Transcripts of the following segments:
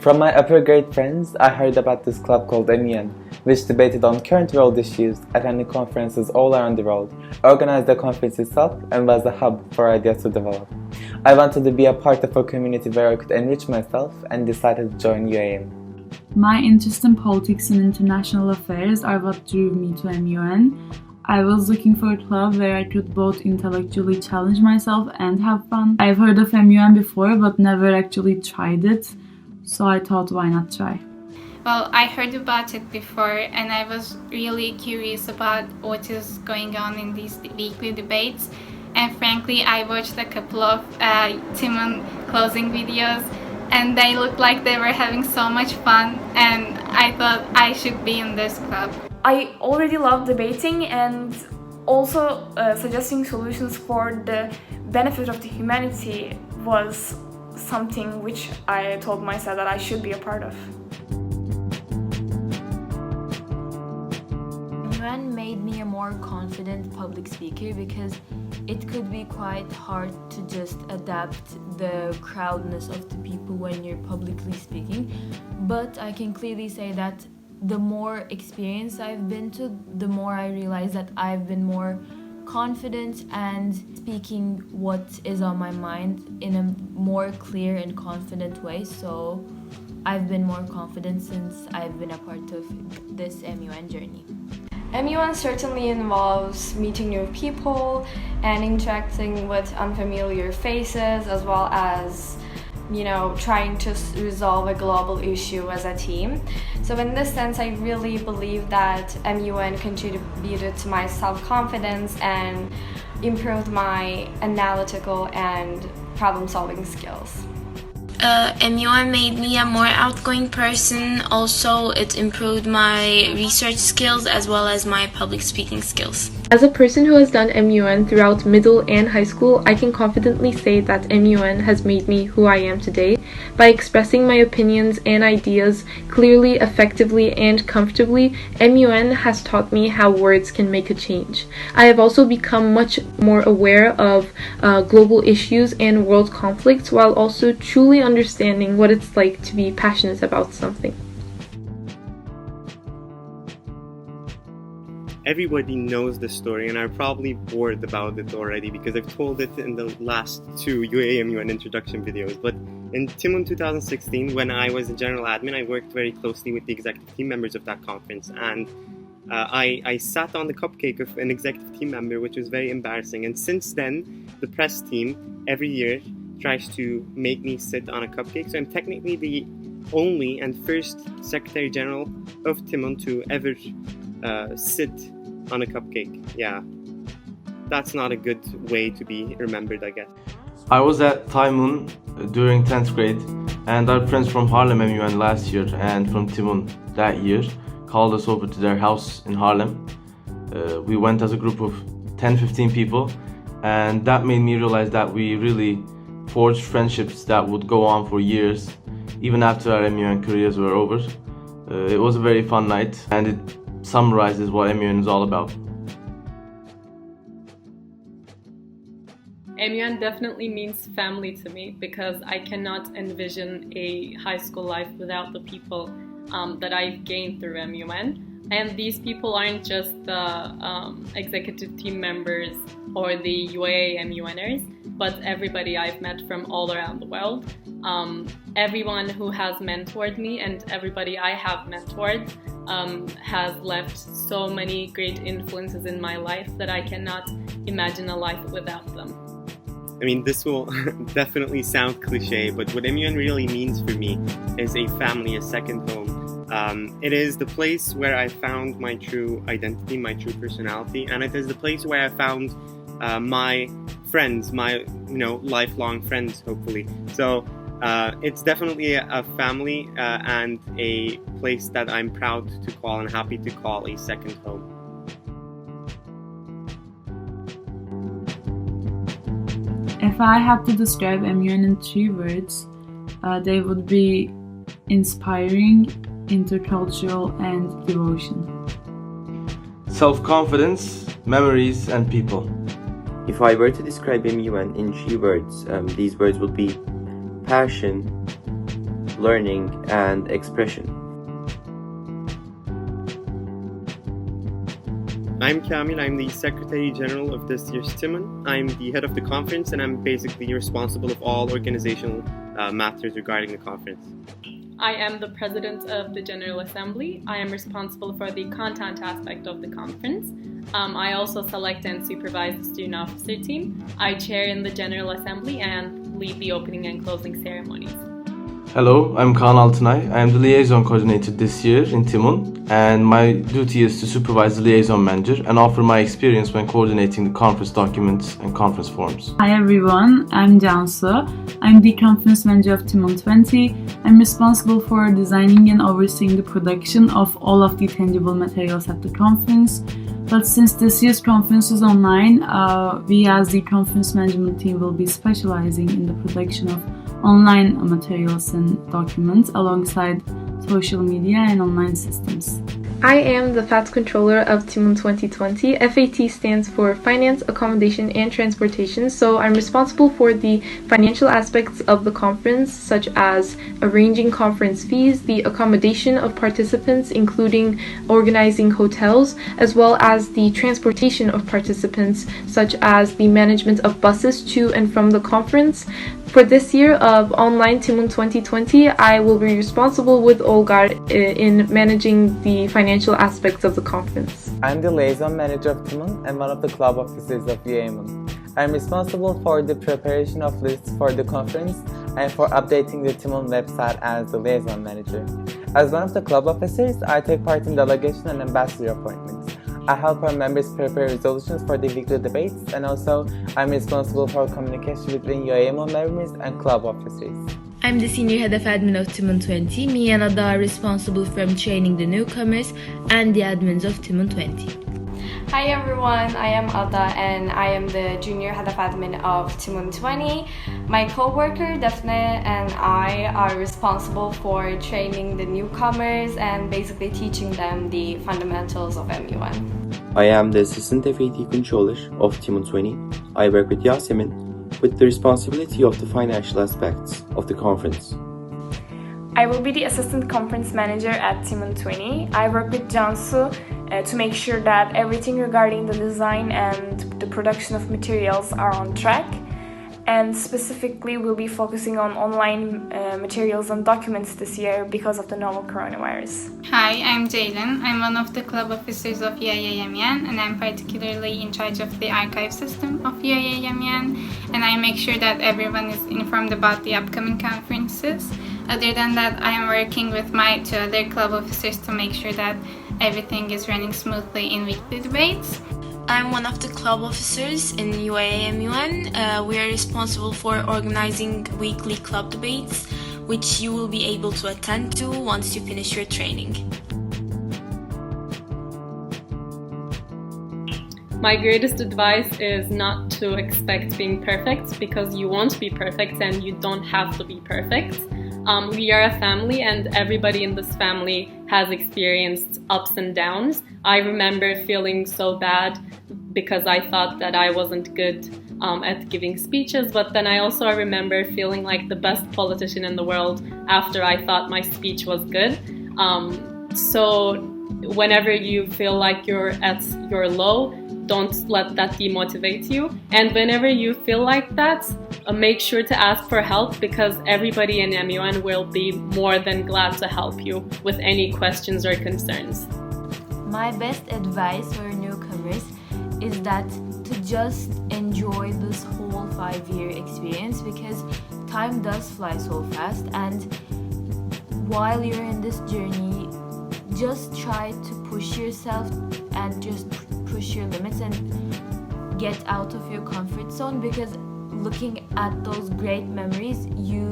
From my upper grade friends, I heard about this club called MUN, which debated on current world issues, attended conferences all around the world, organized the conference itself, and was the hub for ideas to develop. I wanted to be a part of a community where I could enrich myself and decided to join UAAM. My interest in politics and international affairs are what drew me to MUN. I was looking for a club where I could both intellectually challenge myself and have fun. I've heard of MUN before but never actually tried it, so I thought why not try. Well, I heard about it before and I was really curious about what is going on in these weekly debates. And frankly, I watched a couple of Timon closing videos and they looked like they were having so much fun, and I thought I should be in this club. I already love debating and also suggesting solutions for the benefit of the humanity was something which I told myself that I should be a part of. MUN made me a more confident public speaker because it could be quite hard to just adapt the crowdness of the people when you're publicly speaking. But I can clearly say that the more experience I've been to, the more I realize that I've been more confident and speaking what is on my mind in a more clear and confident way. So I've been more confident since I've been a part of this MUN journey. MUN certainly involves meeting new people and interacting with unfamiliar faces, as well as, trying to resolve a global issue as a team. So in this sense, I really believe that MUN contributed to my self-confidence and improved my analytical and problem-solving skills. MUN made me a more outgoing person. Also, it improved my research skills as well as my public speaking skills. As a person who has done MUN throughout middle and high school, I can confidently say that MUN has made me who I am today. By expressing my opinions and ideas clearly, effectively, and comfortably, MUN has taught me how words can make a change. I have also become much more aware of global issues and world conflicts, while also truly understanding what it's like to be passionate about something. Everybody knows the story and are probably bored about it already because I've told it in the last two UAAMUN introduction videos. But in Timon 2016, when I was a general admin, I worked very closely with the executive team members of that conference, and I sat on the cupcake of an executive team member, which was very embarrassing. And since then, the press team every year tries to make me sit on a cupcake. So I'm technically the only and first Secretary General of Timon to ever sit on a cupcake. Yeah, that's not a good way to be remembered, I guess. I was at Timon during 10th grade, and our friends from Harlem MUN last year and from Timon that year called us over to their house in Harlem. We went as a group of 10-15 people, and that made me realize that we really forged friendships that would go on for years, even after our MUN careers were over. It was a very fun night, and it summarizes what MUN is all about. MUN definitely means family to me because I cannot envision a high school life without the people that I've gained through MUN. And these people aren't just the executive team members or the UAAMUNers, but everybody I've met from all around the world. Everyone who has mentored me and everybody I have mentored has left so many great influences in my life that I cannot imagine a life without them. I mean, this will definitely sound cliche, but what MUN really means for me is a family, a second home. It is the place where I found my true identity, my true personality, and it is the place where I found my friends, my lifelong friends, hopefully. So it's definitely a family and a place that I'm proud to call and happy to call a second home. If I had to describe MUN in 3 words, they would be inspiring, intercultural, and devotion. Self-confidence, memories, and people. If I were to describe MUN in 3 words, these words would be passion, learning, and expression. I'm Kamil, I'm the Secretary General of this year's Timon. I'm the head of the conference and I'm basically responsible of all organizational matters regarding the conference. I am the President of the General Assembly. I am responsible for the content aspect of the conference. I also select and supervise the student officer team. I chair in the General Assembly and lead the opening and closing ceremonies. Hello, I'm Kaan Altınay. I am the liaison coordinator this year in Timon, and my duty is to supervise the liaison manager and offer my experience when coordinating the conference documents and conference forms. Hi everyone, I'm Cansu. I'm the conference manager of Timon 20. I'm responsible for designing and overseeing the production of all of the tangible materials at the conference. But since this year's conference is online, we as the conference management team will be specializing in the production of online materials and documents alongside social media and online systems. I am the FAT controller of Timon 2020. FAT stands for Finance, Accommodation, and Transportation, so I'm responsible for the financial aspects of the conference, such as arranging conference fees, the accommodation of participants, including organizing hotels, as well as the transportation of participants, such as the management of buses to and from the conference. For this year of online Timon 2020, I will be responsible with Olgar in managing the financial aspects of the conference. I'm the liaison manager of Timon and one of the club officers of UAAMUN. I'm responsible for the preparation of lists for the conference and for updating the Timon website as the liaison manager. As one of the club officers, I take part in delegation and ambassador appointments. I help our members prepare resolutions for the weekly debates, and also I'm responsible for communication between UAAMUN members and club officers. I'm the senior head of admin of Timon 20. Me and Ada are responsible from training the newcomers and the admins of Timon 20. Hi everyone, I am Ada and I am the junior head of admin of Timon 20. My co-worker Daphne and I are responsible for training the newcomers and basically teaching them the fundamentals of MUN. I am the Assistant FAT Controller of Timon 20. I work with Yasemin with the responsibility of the financial aspects of the conference. I will be the assistant conference manager at Timon 20. I work with Cansu to make sure that everything regarding the design and the production of materials are on track. And specifically, we'll be focusing on online materials and documents this year because of the novel coronavirus. Hi, I'm Jaylen. I'm one of the club officers of UAAMUN and I'm particularly in charge of the archive system of UAAMUN, and I make sure that everyone is informed about the upcoming conferences. Other than that, I am working with my two other club officers to make sure that everything is running smoothly in weekly debates. I'm one of the club officers in UAAMUN. We are responsible for organizing weekly club debates, which you will be able to attend to once you finish your training. My greatest advice is not to expect being perfect, because you won't be perfect and you don't have to be perfect. We are a family and everybody in this family has experienced ups and downs. I remember feeling so bad because I thought that I wasn't good at giving speeches, but then I also remember feeling like the best politician in the world after I thought my speech was good. So whenever you feel like you're at your low, don't let that demotivate you. And whenever you feel like that, make sure to ask for help, because everybody in MUN will be more than glad to help you with any questions or concerns. My best advice for newcomers is that to just enjoy this whole 5-year experience, because time does fly so fast, and while you're in this journey, just try to push yourself and just push your limits and get out of your comfort zone, because looking at those great memories, you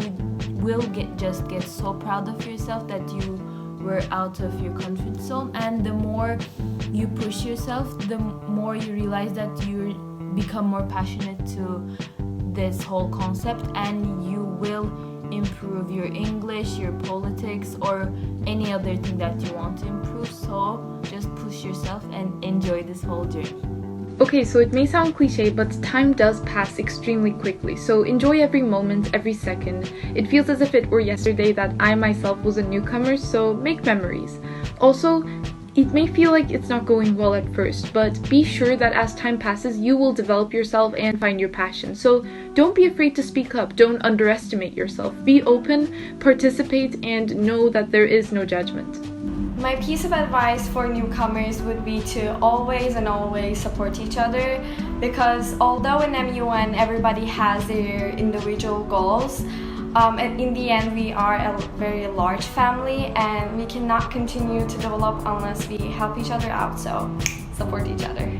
will just get so proud of yourself that you were out of your comfort zone. And the more you push yourself, the more you realize that you become more passionate to this whole concept, and you will improve your English, your politics, or any other thing that you want to improve. So just push yourself and enjoy this whole journey. Okay, so it may sound cliche, but time does pass extremely quickly, so enjoy every moment, every second. It feels as if it were yesterday that I myself was a newcomer, so make memories. Also, it may feel like it's not going well at first, but be sure that as time passes, you will develop yourself and find your passion. So don't be afraid to speak up, don't underestimate yourself. Be open, participate, and know that there is no judgment. My piece of advice for newcomers would be to always support each other, because although in MUN everybody has their individual goals, and in the end we are a very large family and we cannot continue to develop unless we help each other out, so support each other.